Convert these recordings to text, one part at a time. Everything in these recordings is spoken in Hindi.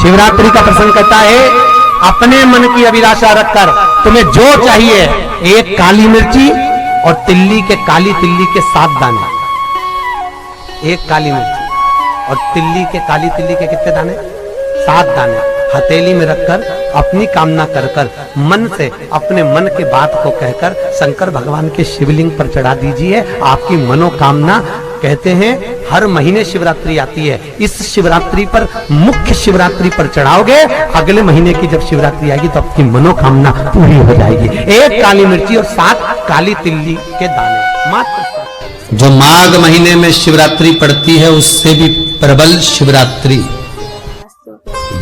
शिवरात्रि का प्रसंग कहता है, अपने मन की अभिलाषा रखकर तुम्हें जो चाहिए, एक काली मिर्ची और काली तिल्ली के 7 दाने। एक काली मिर्ची और काली तिल्ली के कितने दाने? 7 दाने हथेली में रखकर अपनी कामना कर मन से अपने मन के बात को कहकर शंकर भगवान के शिवलिंग पर चढ़ा दीजिए। आपकी मनोकामना, कहते हैं हर महीने शिवरात्रि आती है, इस शिवरात्रि पर, मुख्य शिवरात्रि पर चढ़ाओगे, अगले महीने की जब शिवरात्रि आएगी तो आपकी मनोकामना पूरी हो जाएगी। एक काली मिर्ची और 7 काली तिल्ली के दाने मात्र। जो माघ महीने में शिवरात्रि पड़ती है उससे भी प्रबल शिवरात्रि,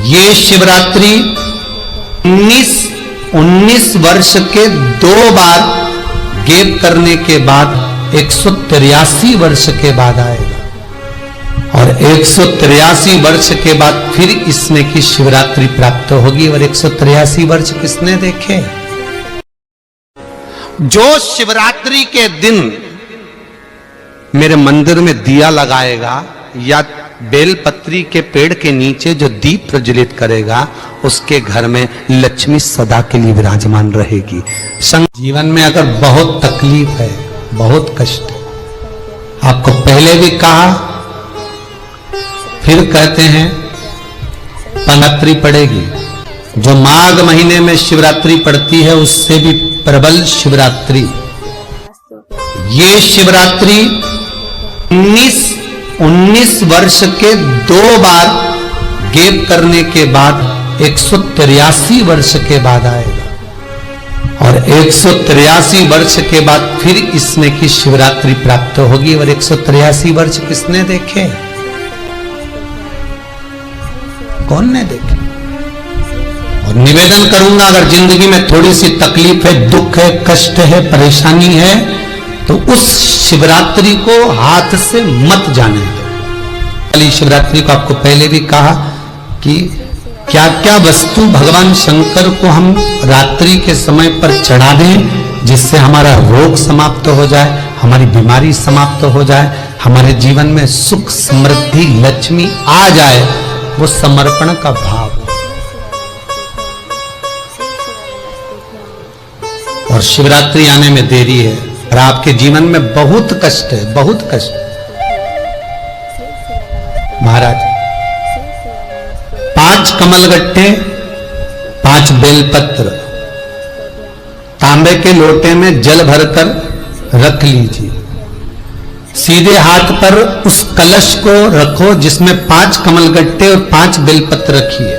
ये शिवरात्रि 19 वर्ष के 2 बार गैप करने के बाद 183 वर्ष के बाद आएगा और 183 वर्ष के बाद फिर इसने की शिवरात्रि प्राप्त होगी। और 183 वर्ष किसने देखे? जो शिवरात्रि के दिन मेरे मंदिर में दिया लगाएगा या बेलपत्री के पेड़ के नीचे जो दीप प्रज्वलित करेगा, उसके घर में लक्ष्मी सदा के लिए विराजमान रहेगी। जीवन में अगर बहुत तकलीफ है, बहुत कष्ट है, आपको पहले भी कहा फिर कहते हैं, शिवरात्रि पड़ेगी। जो माघ महीने में शिवरात्रि पड़ती है उससे भी प्रबल शिवरात्रि, ये शिवरात्रि 19 वर्ष के 2 बार गैप करने के बाद 183 वर्ष के बाद आएगा और 183 वर्ष के बाद फिर इसने की शिवरात्रि प्राप्त होगी। और 183 वर्ष किसने देखे? कौन ने देखे? और निवेदन करूंगा, अगर जिंदगी में थोड़ी सी तकलीफ है, दुख है, कष्ट है, परेशानी है, तो उस शिवरात्रि को हाथ से मत जाने दो। कल शिवरात्रि को आपको पहले भी कहा कि क्या क्या वस्तु भगवान शंकर को हम रात्रि के समय पर चढ़ा दें, जिससे हमारा रोग समाप्त हो जाए, हमारी बीमारी समाप्त हो जाए, हमारे जीवन में सुख समृद्धि लक्ष्मी आ जाए। वो समर्पण का भाव। और शिवरात्रि आने में देरी है और आपके जीवन में बहुत कष्ट है, बहुत कष्ट। महाराज 5 कमलगट्टे, 5 बेलपत्र तांबे के लोटे में जल भरकर रख लीजिए। सीधे हाथ पर उस कलश को रखो जिसमें 5 कमलगट्टे और 5 बेलपत्र रखिए।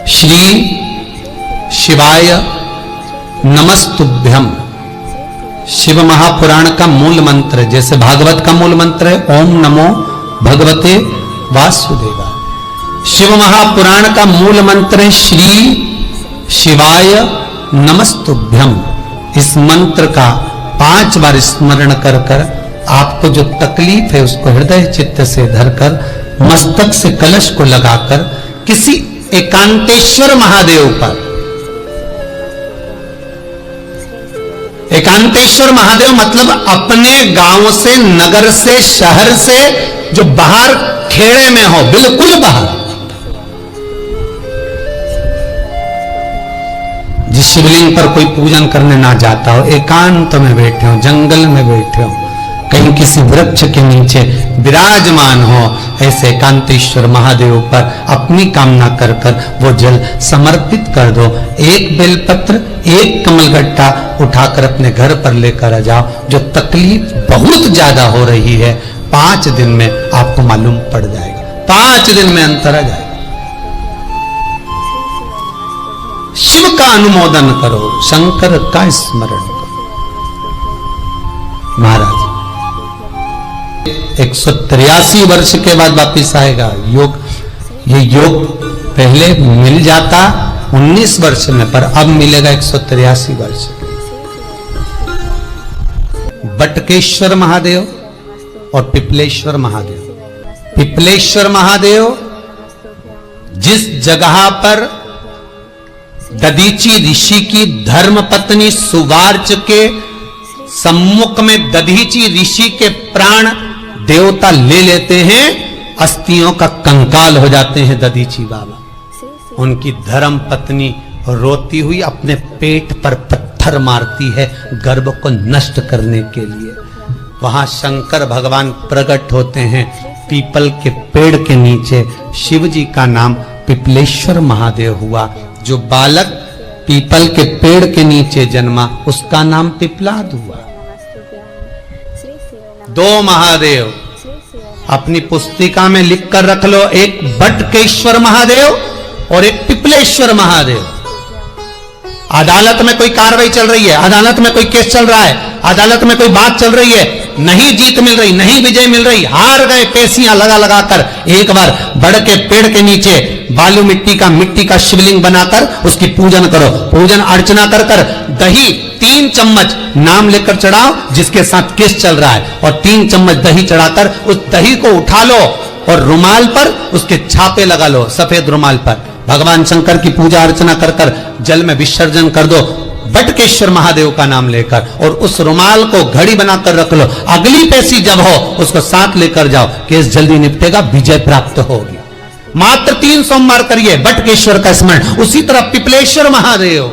श्री शिवाय नमस्तुभ्यम, शिव महापुराण का मूल मंत्र, जैसे भागवत का मूल मंत्र है ओम नमो भगवते वासुदेवाय। शिव महापुराण का मूल मंत्र है श्री शिवाय नमस्तुभ्यम। इस मंत्र का 5 बार स्मरण कर कर आपको जो तकलीफ है उसको हृदय चित्त से धरकर मस्तक से कलश को लगाकर किसी एकांतेश्वर महादेव पर, एकांतेश्वर महादेव मतलब अपने गांव से, नगर से, शहर से जो बाहर खेड़े में हो, बिल्कुल बाहर, जिस शिवलिंग पर कोई पूजन करने ना जाता हो, एकांत में बैठे हो, जंगल में बैठे हो, कहीं किसी वृक्ष के नीचे विराजमान हो, ऐसे एकांतेश्वर महादेव पर अपनी कामना कर कर वो जल समर्पित कर दो। 1 बेलपत्र, 1 कमलगट्टा उठाकर अपने घर पर लेकर आ जाओ। जो तकलीफ बहुत ज्यादा हो रही है 5 दिन में आपको मालूम पड़ जाएगा, 5 दिन में अंतर आ जाएगा। शिव का अनुमोदन करो, शंकर का स्मरण करो। महाराज 183 वर्ष के बाद वापिस आएगा योग। ये योग पहले मिल जाता 19 वर्ष में, पर अब मिलेगा 183 वर्ष। बटकेश्वर महादेव और पिपलेश्वर महादेव। पिपलेश्वर महादेव जिस जगह पर दधीची ऋषि की धर्म पत्नी सुवार्च के सम्मुख में दधीची ऋषि के प्राण देवता ले लेते हैं अस्थियों का कंकाल हो जाते हैं दधीची बाबा। उनकी धर्म पत्नी रोती हुई अपने पेट पर पत्थर मारती है गर्भ को नष्ट करने के लिए। वहां शंकर भगवान प्रकट होते हैं पीपल के पेड़ के नीचे। शिव जी का नाम पिपलेश्वर महादेव हुआ। जो बालक पीपल के पेड़ के नीचे जन्मा उसका नाम पिपलाद हुआ। दो महादेव अपनी पुस्तिका में लिख कर रख लो, एक बटकेश्वर महादेव और एक पिपलेश्वर महादेव। अदालत में कोई कार्रवाई चल रही है, अदालत में कोई केस चल रहा है, अदालत में कोई बात चल रही है, नहीं जीत मिल रही, नहीं विजय मिल रही, हार गए पेशियां लगा लगा कर, एक बार बड़ के पेड़ के नीचे बालू मिट्टी का शिवलिंग बनाकर उसकी पूजन करो। पूजन अर्चना कर कर दही 3 चम्मच नाम लेकर चढ़ाओ जिसके साथ केस चल रहा है, और 3 चम्मच दही चढ़ाकर उस दही को उठा लो और रुमाल पर उसके छापे लगा लो, सफेद रुमाल पर। भगवान शंकर की पूजा अर्चना कर कर जल में विसर्जन कर दो बटकेश्वर महादेव का नाम लेकर, और उस रुमाल को घड़ी बनाकर रख लो। अगली पेशी जब हो उसको साथ लेकर जाओ, केस जल्दी निपटेगा, विजय प्राप्त होगी। मात्र 3 सोमवार करिए बटकेश्वर का स्मरण। उसी तरह पिपलेश्वर महादेव,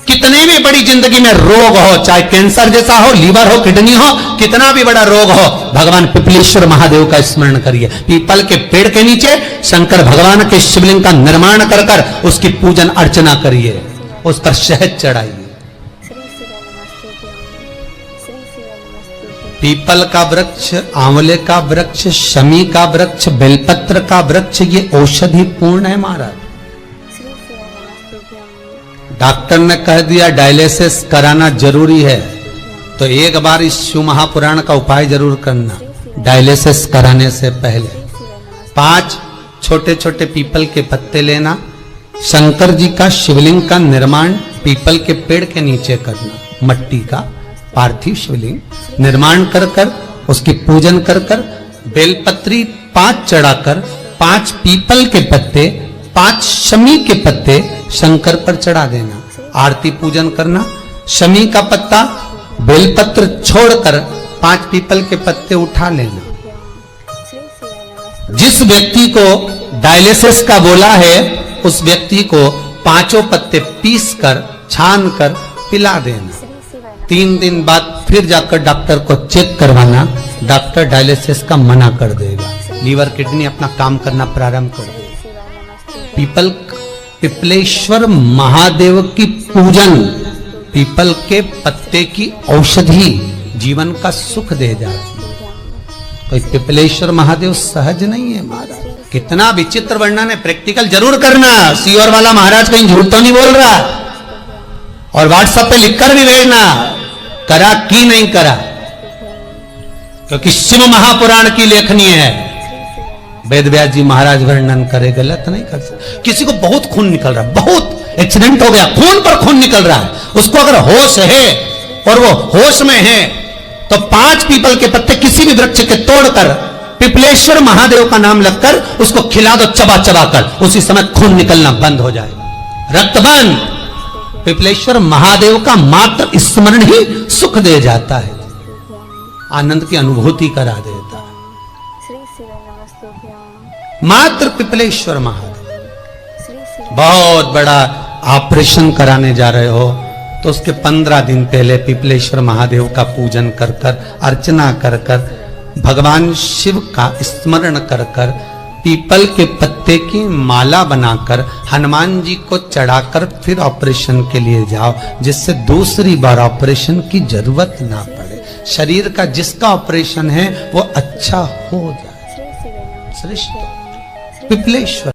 कितने भी बड़ी जिंदगी में रोग हो, चाहे कैंसर जैसा हो, लीवर हो, किडनी हो, कितना भी बड़ा रोग हो, भगवान पिपलेश्वर महादेव का स्मरण करिए। पीपल के पेड़ के नीचे शंकर भगवान के शिवलिंग का निर्माण कर कर उसकी पूजन अर्चना करिए, उस पर शहद चढ़ाइए। पीपल का वृक्ष, आंवले का वृक्ष, शमी का वृक्ष, बेलपत्र का वृक्ष, ये औषधि पूर्ण है महाराज। डॉक्टर ने कह दिया डायलिसिस कराना जरूरी है, तो एक बार इस शिव महापुराण का उपाय जरूर करना डायलिसिस कराने से पहले। 5 छोटे छोटे पीपल के पत्ते लेना, शंकर जी का शिवलिंग का निर्माण पीपल के पेड़ के नीचे करना, मट्टी का पार्थिव शिवलिंग निर्माण कर कर उसकी पूजन कर कर बेलपत्री 5 चढ़ाकर 5 पीपल के पत्ते 5 शमी के पत्ते शंकर पर चढ़ा देना, आरती पूजन करना। शमी का पत्ता बेलपत्र छोड़कर 5 पीपल के पत्ते उठा लेना। जिस व्यक्ति को डायलिसिस का बोला है उस व्यक्ति को 5 पत्ते पीस कर छान कर पिला देना। 3 दिन बाद फिर जाकर डॉक्टर को चेक करवाना, डॉक्टर डायलिसिस का मना कर देगा, लीवर किडनी अपना काम करना प्रारंभ कर देगा। पिपलेश्वर महादेव की पूजन, पीपल के पत्ते की औषधि जीवन का सुख दे जाती है। तो पिपलेश्वर महादेव सहज नहीं है महाराज, कितना विचित्र वर्णन है। प्रैक्टिकल जरूर करना, सीओर वाला महाराज कहीं झूठ तो नहीं बोल रहा, और व्हाट्सएप पे लिखकर भी भेजना करा कि नहीं करा, क्योंकि शिव महापुराण की लेखनी है। वेद व्यास जी महाराज वर्णन करे, गलत नहीं कर सकते। किसी को बहुत खून निकल रहा है, बहुत एक्सीडेंट हो गया, खून पर खून निकल रहा है, उसको अगर होश है और वो होश में है तो 5 पीपल के पत्ते किसी भी वृक्ष के तोड़कर पिपलेश्वर महादेव का नाम लगकर उसको खिला दो, चबा चबा कर, उसी समय खून निकलना बंद हो जाए, रक्त बंद। पिपलेश्वर महादेव का मात्र स्मरण ही सुख दे जाता है, आनंद की अनुभूति करा देता है। मात्र पिपलेश्वर महादेव। बहुत बड़ा ऑपरेशन कराने जा रहे हो तो उसके 15 दिन पहले पिपलेश्वर महादेव का पूजन कर कर, अर्चना कर कर, भगवान शिव का स्मरण कर कर, पीपल के पत्ते की माला बनाकर हनुमान जी को चढ़ाकर फिर ऑपरेशन के लिए जाओ, जिससे दूसरी बार ऑपरेशन की जरूरत ना पड़े। शरीर का जिसका ऑपरेशन है वो अच्छा हो जाए। श्रेष्ठ पिपलेश्वर।